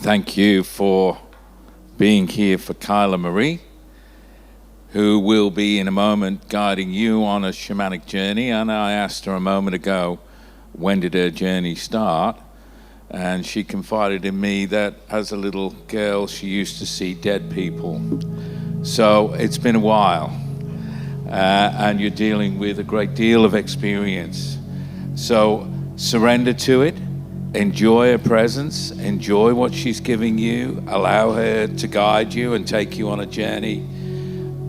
Thank you for being here for Kayla Marie, who will be in a moment guiding you on a shamanic journey. And I asked her a moment ago, when did her journey start? And she confided in me that as a little girl, she used to see dead people. So it's been a while, and you're dealing with a great deal of experience. So surrender to it. Enjoy her presence, enjoy what she's giving you, allow her to guide you and take you on a journey.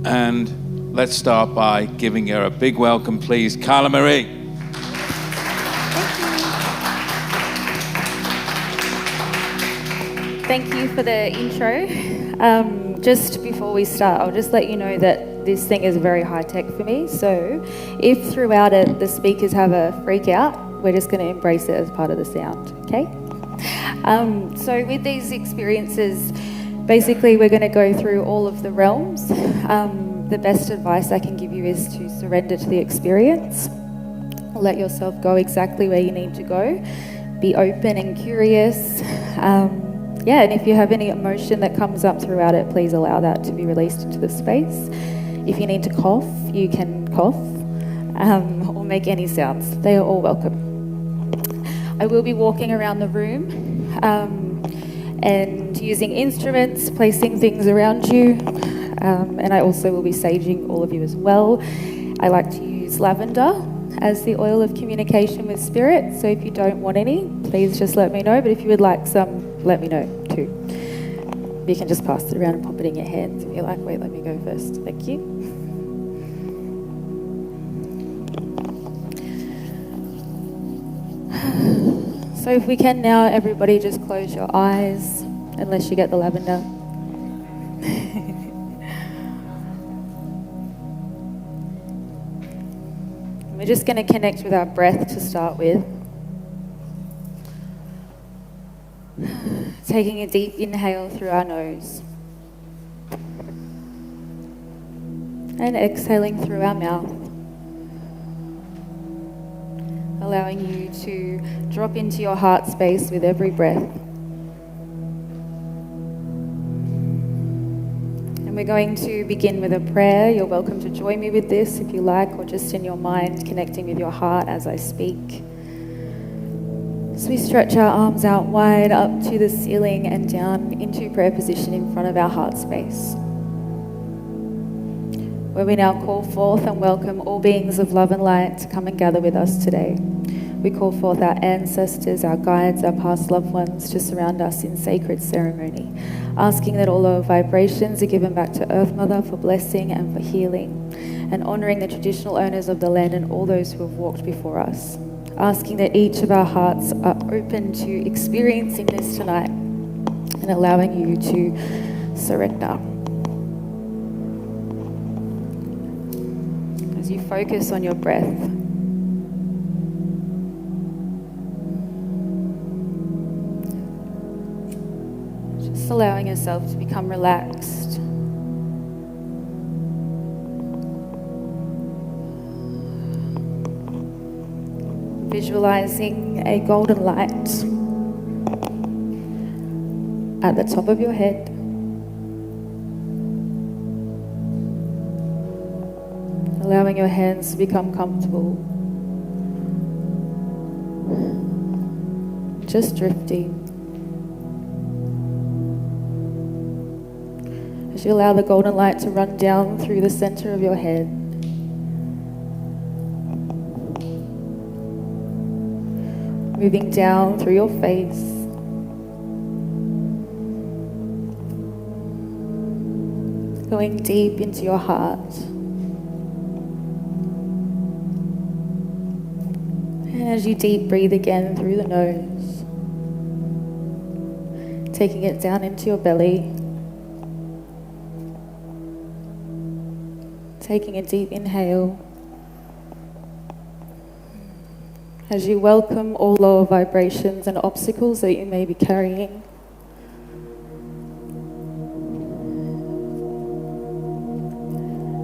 And let's start by giving her a big welcome, please. Kayla Marie. Thank you for the intro. Just before we start, I'll just let you know that this thing is very high tech for me. So if throughout it the speakers have a freak out, we're just going to embrace it as part of the sound, okay? So with these experiences, basically we're going to go through all of the realms. The best advice I can give you is to surrender to the experience. Let yourself go exactly where you need to go. Be open and curious. And if you have any emotion that comes up throughout it, please allow that to be released into the space. If you need to cough, you can cough, or make any sounds. They are all welcome. I will be walking around the room and using instruments, placing things around you, and I also will be saging all of you as well. I like to use lavender as the oil of communication with spirit, so if you don't want any, please just let me know, but if you would like some, let me know too. You can just pass it around and pop it in your hands if you like. Wait, let me go first. Thank you. So if we can now, everybody just close your eyes, unless you get the lavender. We're just going to connect with our breath to start with. Taking a deep inhale through our nose. And exhaling through our mouth. Allowing you to drop into your heart space with every breath. And we're going to begin with a prayer. You're welcome to join me with this if you like, or just in your mind, connecting with your heart as I speak. So we stretch our arms out wide up to the ceiling and down into prayer position in front of our heart space, where we now call forth and welcome all beings of love and light to come and gather with us today. We call forth our ancestors, our guides, our past loved ones to surround us in sacred ceremony, asking that all our vibrations are given back to Earth Mother for blessing and for healing, and honouring the traditional owners of the land and all those who have walked before us, asking that each of our hearts are open to experiencing this tonight and allowing you to surrender. As you focus on your breath, just allowing yourself to become relaxed. Visualizing a golden light at the top of your head. Allowing your hands to become comfortable. Just drifting. As you allow the golden light to run down through the center of your head. Moving down through your face. Going deep into your heart. And as you deep breathe again through the nose, taking it down into your belly. Taking a deep inhale. As you welcome all lower vibrations and obstacles that you may be carrying.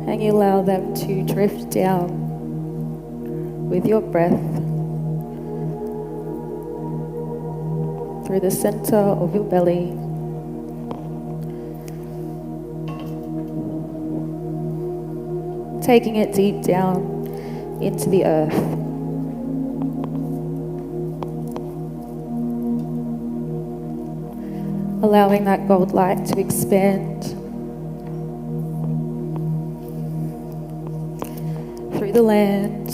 And you allow them to drift down with your breath through the center of your belly. Taking it deep down into the earth. Allowing that gold light to expand through the land,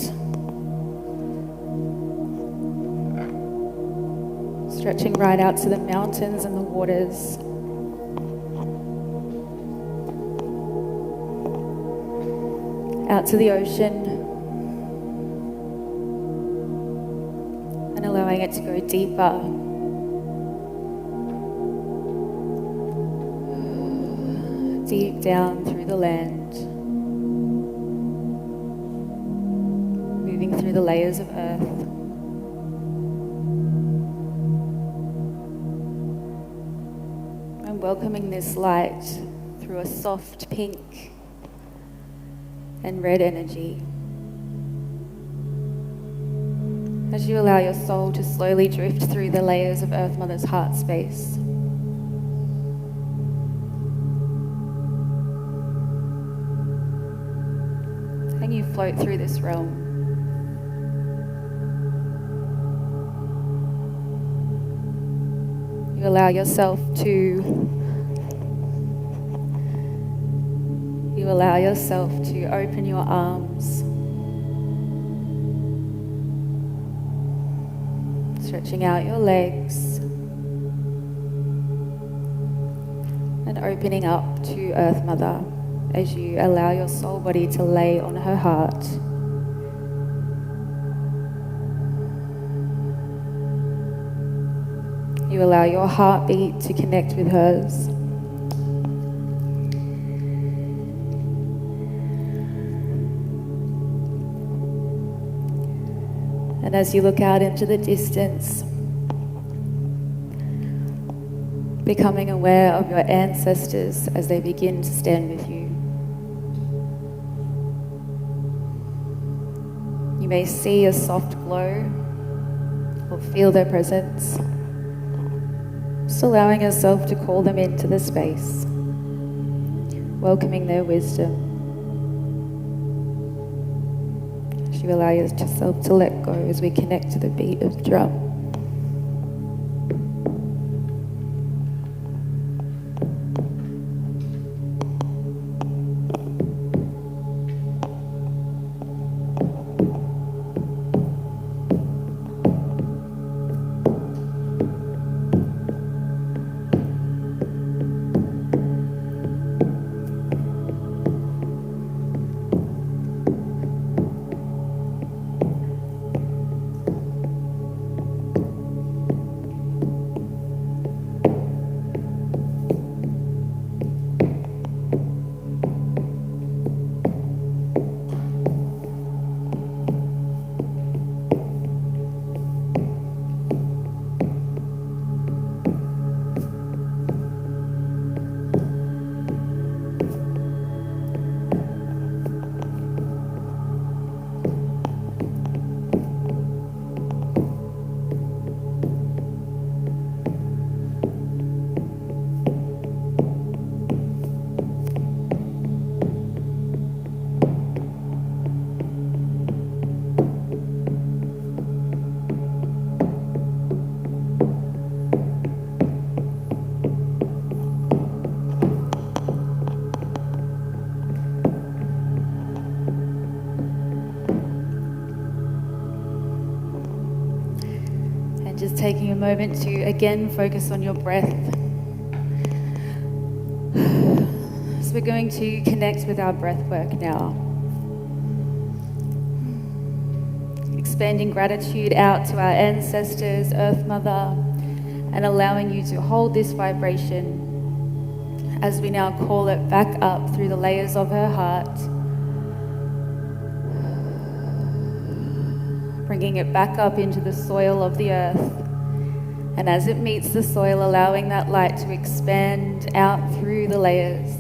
stretching right out to the mountains and the waters. Out to the ocean, and allowing it to go deeper. Deep down through the land, moving through the layers of earth. And welcoming this light through a soft pink and red energy. As you allow your soul to slowly drift through the layers of Earth Mother's heart space. And you float through this realm. You allow yourself to open your arms, stretching out your legs, and opening up to Earth Mother as you allow your soul body to lay on her heart. You allow your heartbeat to connect with hers. And as you look out into the distance, becoming aware of your ancestors as they begin to stand with you. You may see a soft glow or feel their presence. Just allowing yourself to call them into the space, welcoming their wisdom. You allow yourself to let go as we connect to the beat of the drum. Just taking a moment to again focus on your breath. So we're going to connect with our breath work now. Expanding gratitude out to our ancestors, Earth Mother, and allowing you to hold this vibration as we now call it back up through the layers of her heart. Bringing it back up into the soil of the earth. And as it meets the soil, allowing that light to expand out through the layers.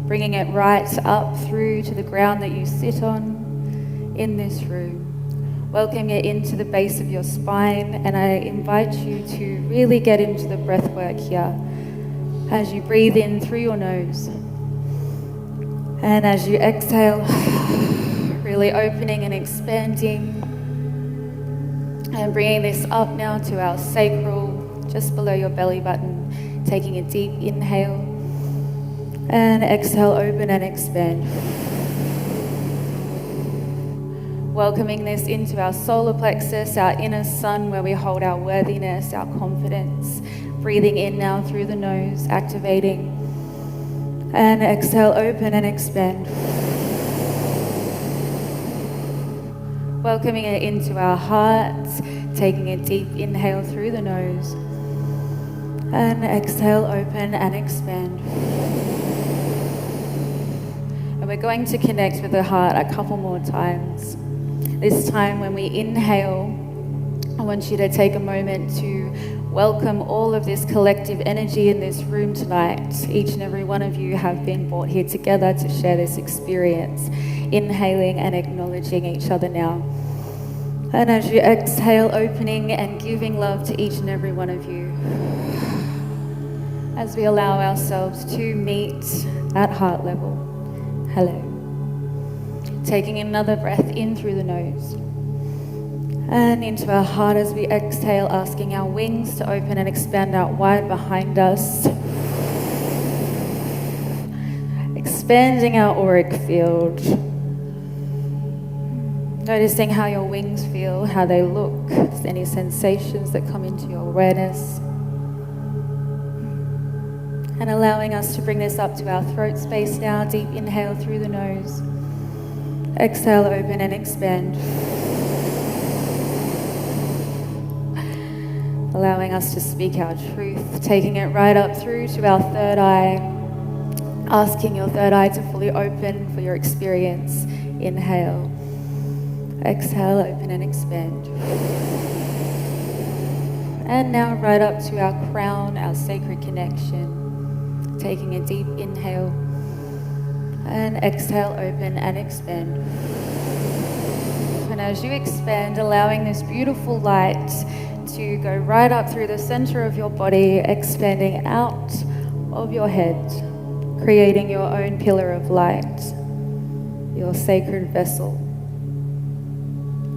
Bringing it right up through to the ground that you sit on in this room. Welcoming it into the base of your spine, and I invite you to really get into the breath work here as you breathe in through your nose. And as you exhale, really opening and expanding and bringing this up now to our sacral, just below your belly button, taking a deep inhale and exhale, open and expand. Welcoming this into our solar plexus, our inner sun, where we hold our worthiness, our confidence. Breathing in now through the nose, activating. And exhale, open and expand. Welcoming it into our hearts, taking a deep inhale through the nose. And exhale, open and expand. And we're going to connect with the heart a couple more times. This time when we inhale, I want you to take a moment to welcome all of this collective energy in this room tonight. Each and every one of you have been brought here together to share this experience, inhaling and acknowledging each other now. And as you exhale, opening and giving love to each and every one of you, as we allow ourselves to meet at heart level. Hello. Taking another breath in through the nose and into our heart as we exhale, asking our wings to open and expand out wide behind us. Expanding our auric field. Noticing how your wings feel, how they look, any sensations that come into your awareness. And allowing us to bring this up to our throat space now. Deep inhale through the nose. Exhale, open and expand. Allowing us to speak our truth, taking it right up through to our third eye, asking your third eye to fully open for your experience. Inhale, exhale, open and expand. And now right up to our crown, our sacred connection, taking a deep inhale. And exhale, open and expand. And as you expand, allowing this beautiful light to go right up through the center of your body, expanding out of your head, creating your own pillar of light, your sacred vessel.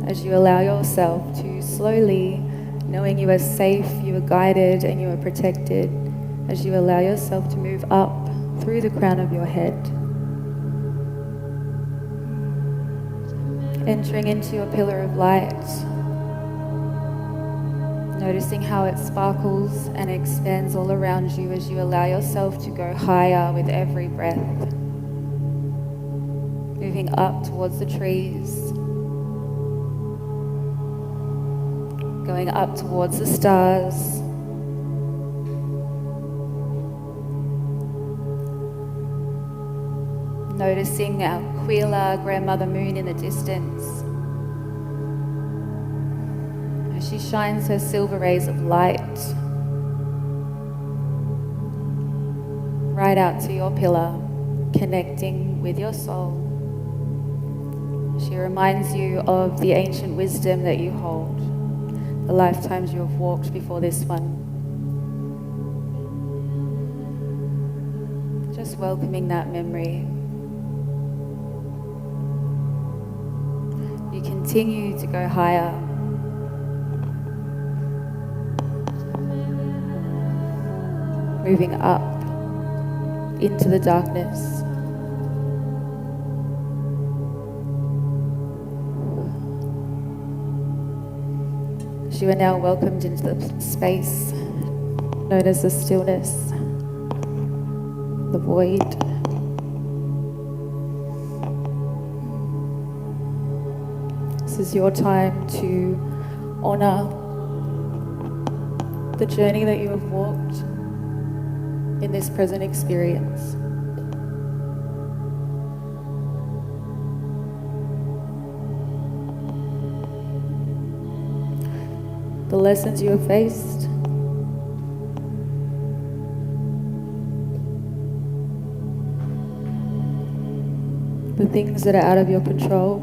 As you allow yourself to slowly, knowing you are safe, you are guided, and you are protected, as you allow yourself to move up through the crown of your head, entering into your pillar of light, noticing how it sparkles and expands all around you as you allow yourself to go higher with every breath, moving up towards the trees, going up towards the stars, noticing our Kayla, grandmother moon in the distance as she shines her silver rays of light right out to your pillar, connecting with your soul. She reminds you of the ancient wisdom that you hold, the lifetimes you have walked before this one. Just welcoming that memory. You continue to go higher. Moving up into the darkness. You are now welcomed into the space known as the stillness, the void. This is your time to honor the journey that you have walked in this present experience. The lessons you have faced, the things that are out of your control,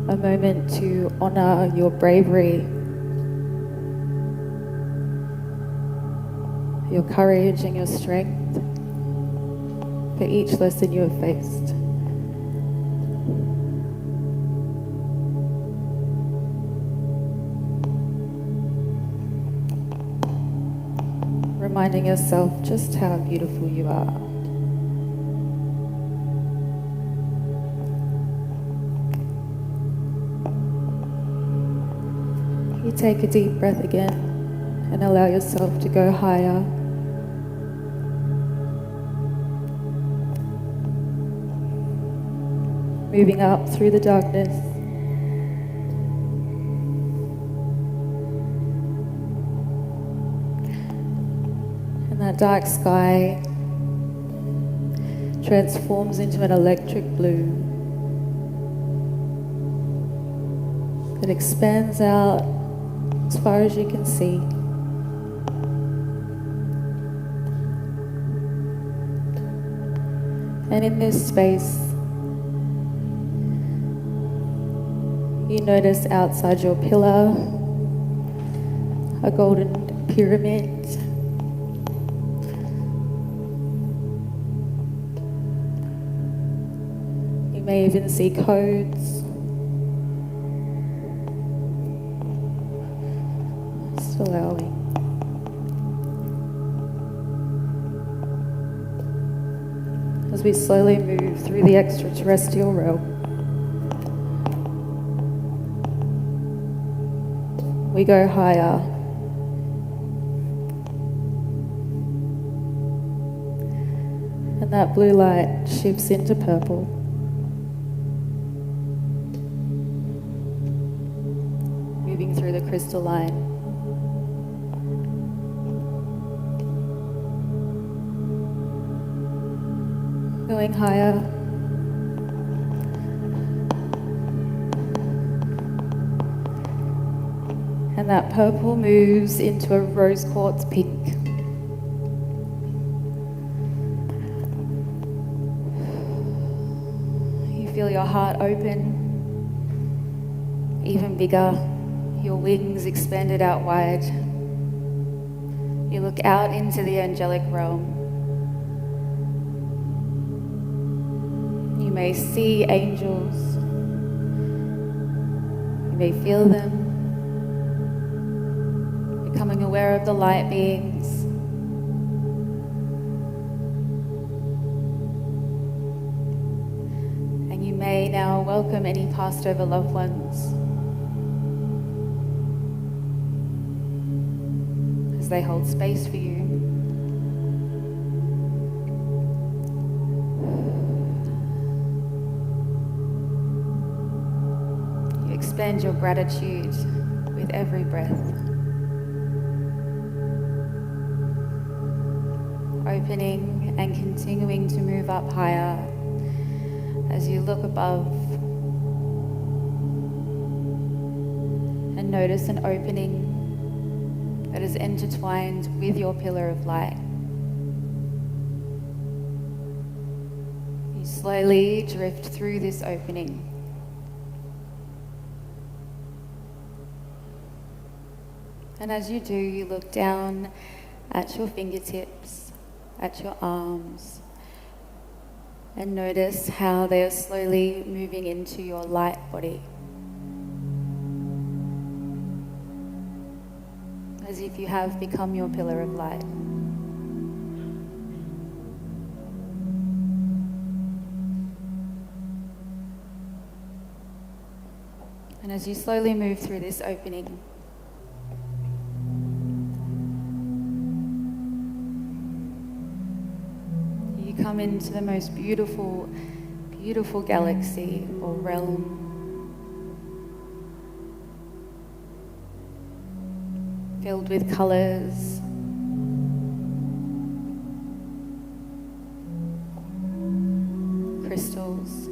a moment to honor your bravery, your courage and your strength for each lesson you have faced. Reminding yourself just how beautiful you are. You take a deep breath again and allow yourself to go higher. Moving up through the darkness. And that dark sky transforms into an electric blue that expands out as far as you can see. And in this space, you notice outside your pillar a golden pyramid. You may even see codes. Just allowing. As we slowly move through the extraterrestrial realm, we go higher. And that blue light shifts into purple. Moving through the crystalline. Going higher. And that purple moves into a rose quartz pink. You feel your heart open, even bigger, your wings expanded out wide. You look out into the angelic realm. You may see angels. You may feel them. Becoming aware of the light beings. And you may now welcome any passed over loved ones as they hold space for you. You expand your gratitude with every breath. Opening and continuing to move up higher as you look above and notice an opening that is intertwined with your pillar of light. You slowly drift through this opening. And as you do, you look down at your fingertips, at your arms, and notice how they are slowly moving into your light body. As if you have become your pillar of light. And as you slowly move through this opening, come into the most beautiful, beautiful galaxy or realm. Filled with colors, crystals,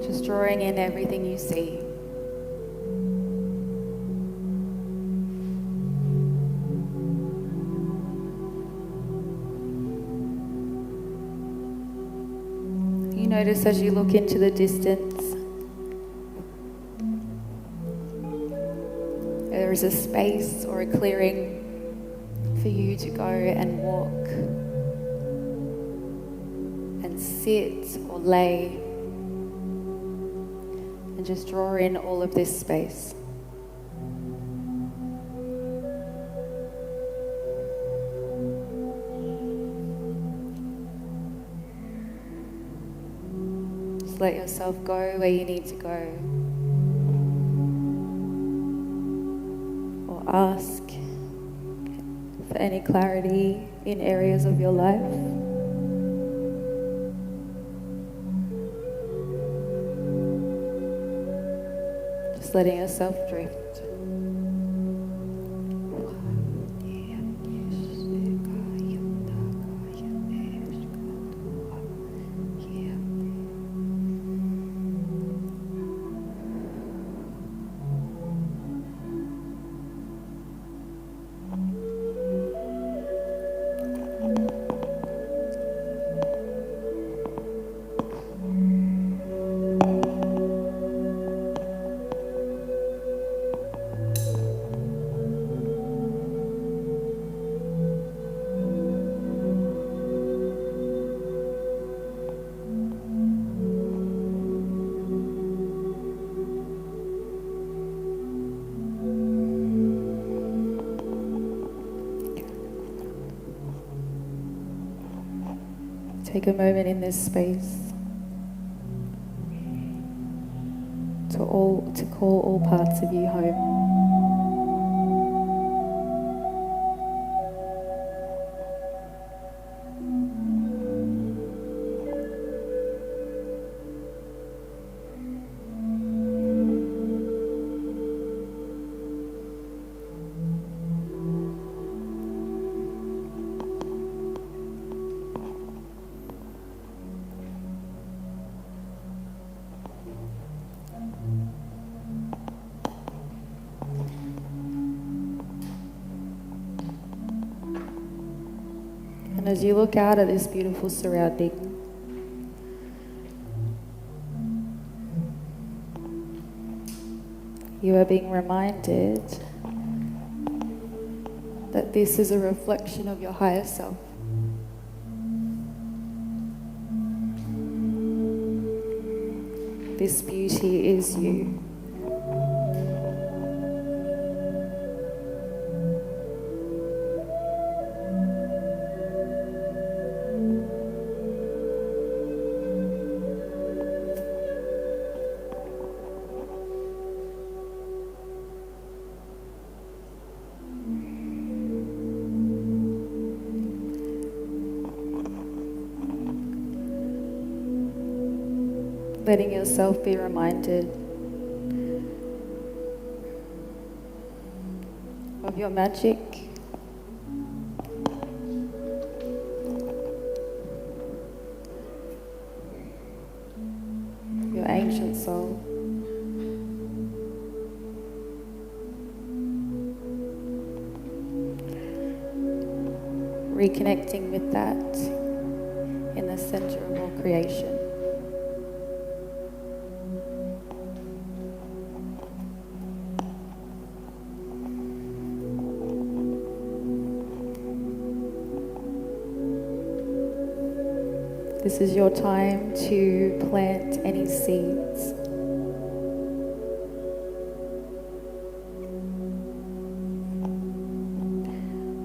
just drawing in everything you see. Notice as you look into the distance, there is a space or a clearing for you to go and walk and sit or lay and just draw in all of this space. Just let yourself go where you need to go, or ask for any clarity in areas of your life. Just letting yourself drift. Take a moment in this space to call all parts of you home. And as you look out at this beautiful surrounding, you are being reminded that this is a reflection of your higher self. This beauty is you. Letting yourself be reminded of your magic, your ancient soul. Reconnecting with that in the center of all creation. This is your time to plant any seeds.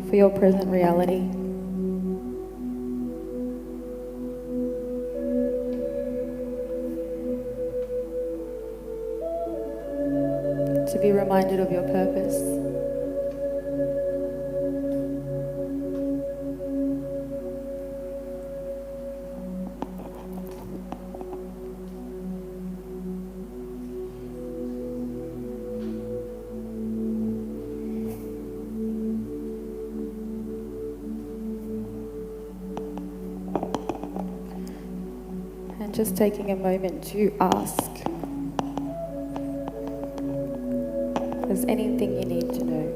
For your present reality. To be reminded of your purpose. And just taking a moment to ask, is there anything you need to know?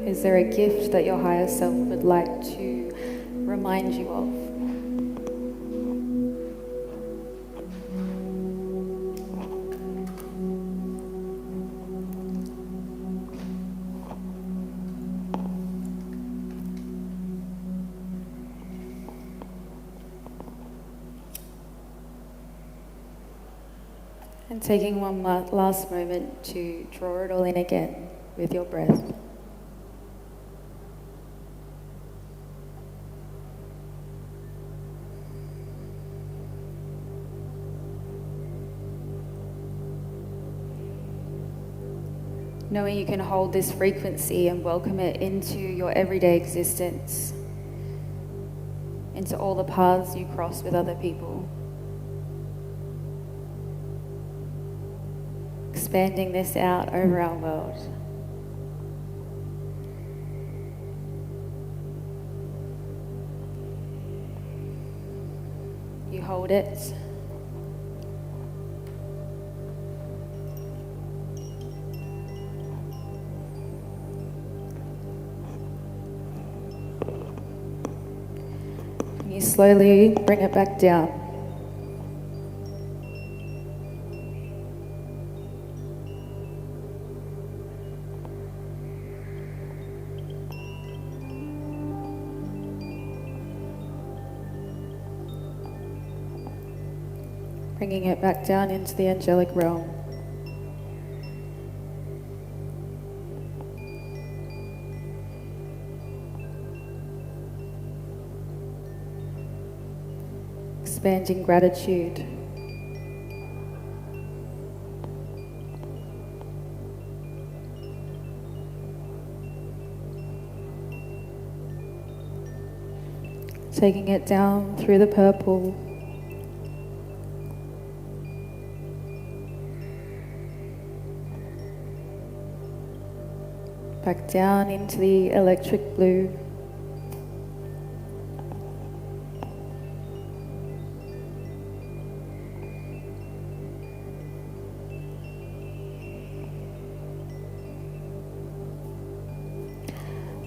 Is Is there a gift that your higher self would like to remind you of? And taking one last moment to draw it all in again with your breath. Knowing you can hold this frequency and welcome it into your everyday existence, into all the paths you cross with other people. Expanding this out over our world. You hold it. And you slowly bring it back down. Bringing it back down into the angelic realm. Expanding gratitude. Taking it down through the purple. Back down into the electric blue.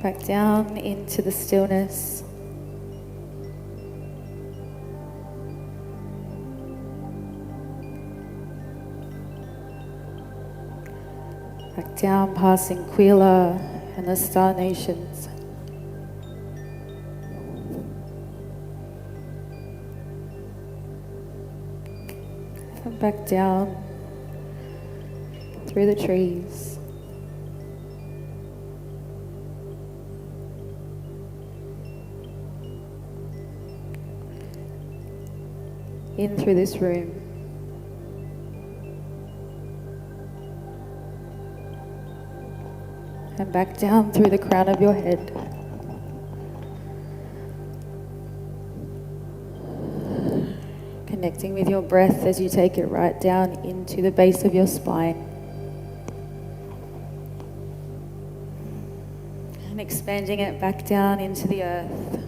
Back down into the stillness. Back down, passing Kayla and the star nations. And back down through the trees. In through this room. And back down through the crown of your head. Connecting with your breath as you take it right down into the base of your spine. And expanding it back down into the earth,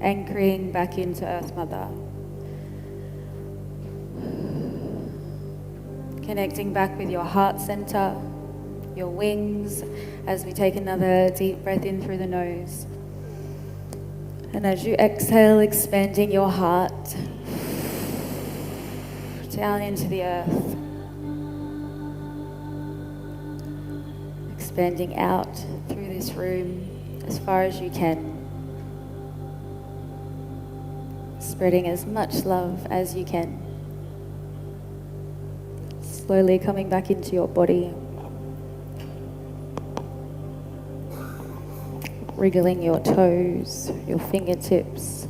anchoring back into Earth Mother. Connecting back with your heart center, your wings, as we take another deep breath in through the nose. And as you exhale, expanding your heart down into the earth. Expanding out through this room as far as you can. Spreading as much love as you can. Slowly coming back into your body. Wriggling your toes, your fingertips.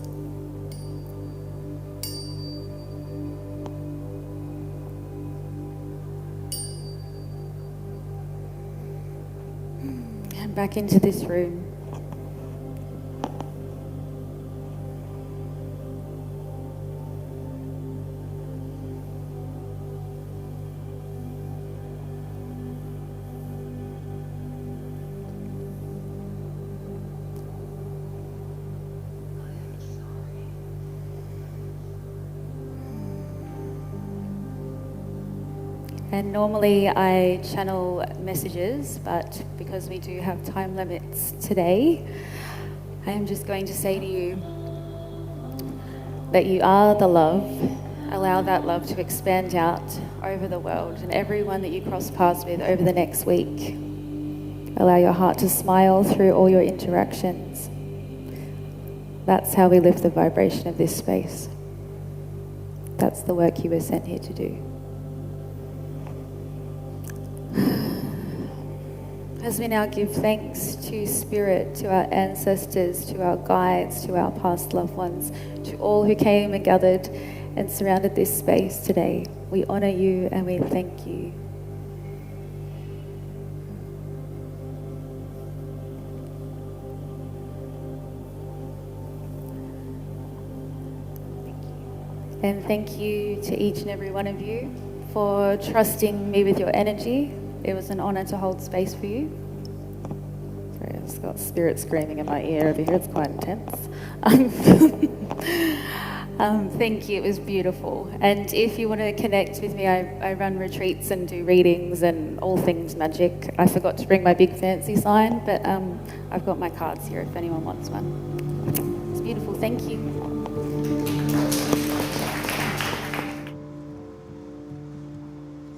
And back into this room. And normally I channel messages, but because we do have time limits today, I am just going to say to you that you are the love. Allow that love to expand out over the world and everyone that you cross paths with over the next week. Allow your heart to smile through all your interactions. That's how we lift the vibration of this space. That's the work you were sent here to do. As we now give thanks to Spirit, to our ancestors, to our guides, to our past loved ones, to all who came and gathered and surrounded this space today, we honour you and we thank you. And thank you to each and every one of you for trusting me with your energy. It was an honour to hold space for you. Sorry, I've just got spirit screaming in my ear over here. It's quite intense. Thank you. It was beautiful. And if you want to connect with me, I run retreats and do readings and all things magic. I forgot to bring my big fancy sign, but I've got my cards here if anyone wants one. It's beautiful. Thank you.